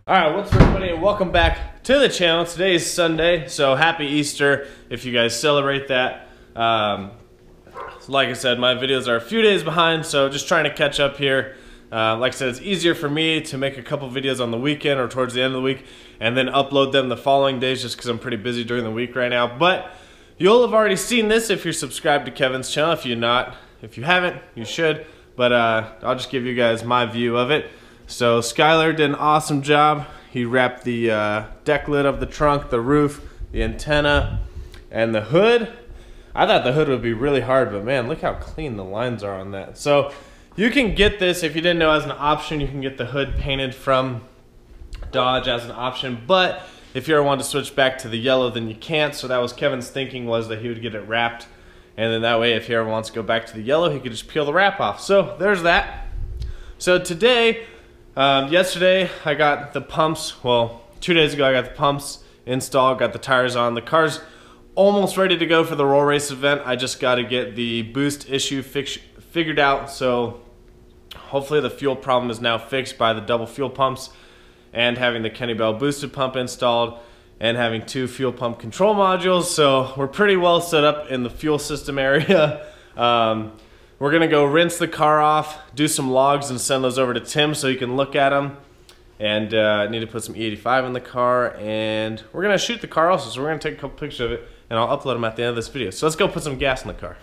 Alright, what's up everybody, and welcome back to the channel. Today is Sunday, so happy Easter if you guys celebrate that. Like I said, my videos are a few days behind, so just trying to catch up here. Like I said, it's easier for me to make a couple videos on the weekend or towards the end of the week and then upload them the following days just because I'm pretty busy during the week right now. But you'll have already seen this if you're subscribed to Kevin's channel. If you're not, if you haven't, you should. But I'll just give you guys my view of it. So Skylar did an awesome job. He wrapped the deck lid of the trunk, the roof, the antenna, and the hood. I thought the hood would be really hard, but man, look how clean the lines are on that. So you can get this, if you didn't know, as an option. You can get the hood painted from Dodge as an option, but if you ever want to switch back to the yellow, then you can't. So that was Kevin's thinking, was that he would get it wrapped, and then that way if he ever wants to go back to the yellow, he could just peel the wrap off. So there's that. So today, yesterday I got the pumps, well 2 days ago I got the pumps installed, got the tires on. The car's almost ready to go for the roll race event. I just got to get the boost issue figured out, so hopefully the fuel problem is now fixed by the double fuel pumps and having the Kenny Bell boosted pump installed and having 2 fuel pump control modules. So we're pretty well set up in the fuel system area. We're gonna go rinse the car off, do some logs, and send those over to Tim so he can look at them. And I need to put some E85 in the car, and we're gonna shoot the car also, so we're gonna take a couple pictures of it, and I'll upload them at the end of this video. So let's go put some gas in the car.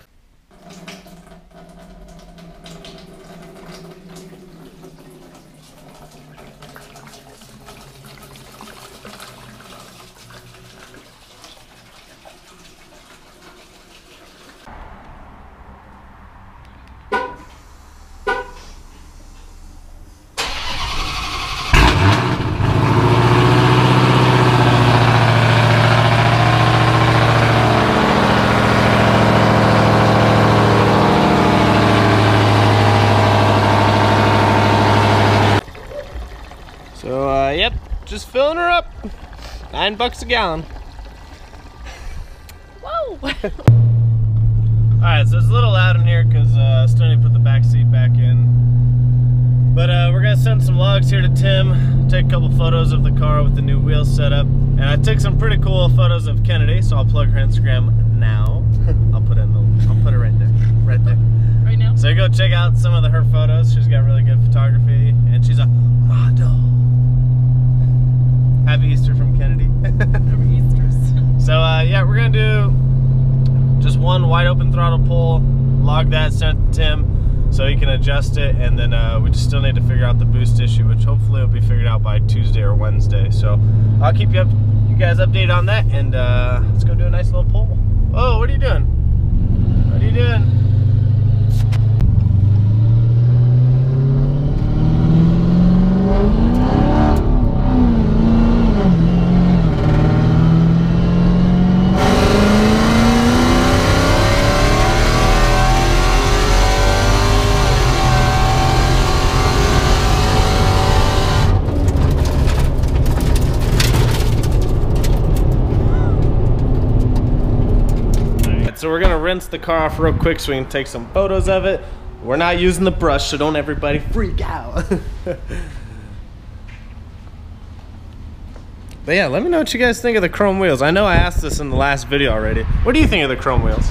So, yep, just filling her up. $9 a gallon. Whoa! Alright, so it's a little loud in here because I still need to put the back seat back in. But we're going to send some logs here to Tim, take a couple photos of the car with the new wheels set up. And I took some pretty cool photos of Kennedy, so I'll plug her Instagram now. I'll put it right there. Right there. Right now? So go check out some of her photos. She's got really good photography, and she's a model. Happy Easter from Kennedy. Happy Easter's. So yeah, we're gonna do just one wide open throttle pull, log that, send it to Tim so he can adjust it, and then we just still need to figure out the boost issue, which hopefully will be figured out by Tuesday or Wednesday. So I'll keep you guys updated on that, and let's go do a nice little pull. Oh, what are you doing? What are you doing? So we're gonna rinse the car off real quick so we can take some photos of it. We're not using the brush, so don't everybody freak out. But yeah, let me know what you guys think of the chrome wheels. I know I asked this in the last video already. What do you think of the chrome wheels?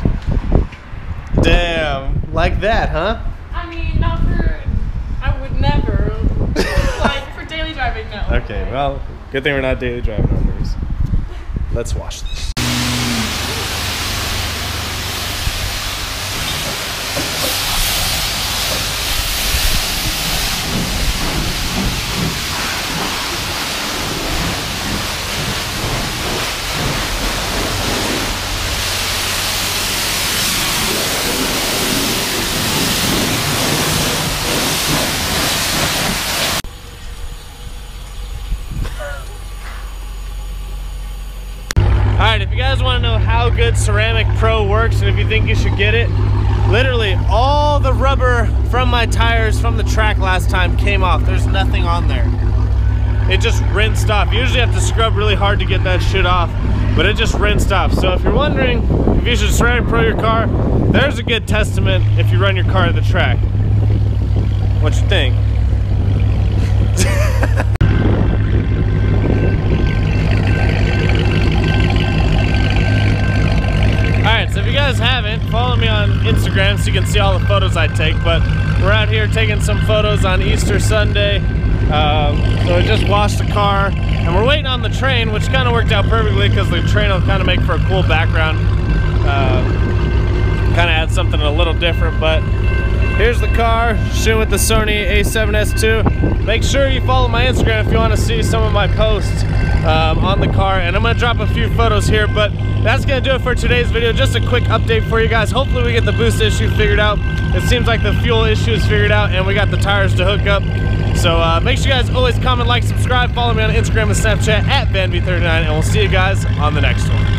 Damn, like that, huh? I mean, not for, I would never, like for daily driving, no. Okay, well, good thing we're not daily driving on these. Let's wash this. Alright, if you guys want to know how good Ceramic Pro works and if you think you should get it, literally all the rubber from my tires from the track last time came off. There's nothing on there. It just rinsed off. You usually have to scrub really hard to get that shit off, but it just rinsed off. So if you're wondering if you should Ceramic Pro your car, there's a good testament if you run your car to the track. What you think? so you can see all the photos I take, but we're out here taking some photos on Easter Sunday. So we just washed the car, and we're waiting on the train, which kind of worked out perfectly because the train will kind of make for a cool background. Kind of add something a little different, but here's the car, shooting with the Sony a7S II. Make sure you follow my Instagram if you want to see some of my posts on the car, and I'm going to drop a few photos here, but that's going to do it for today's video. Just a quick update for you guys. Hopefully we get the boost issue figured out. It seems like the fuel issue is figured out, and we got the tires to hook up. So make sure you guys always comment, like, subscribe, follow me on Instagram and Snapchat at VanV39, and we'll see you guys on the next one.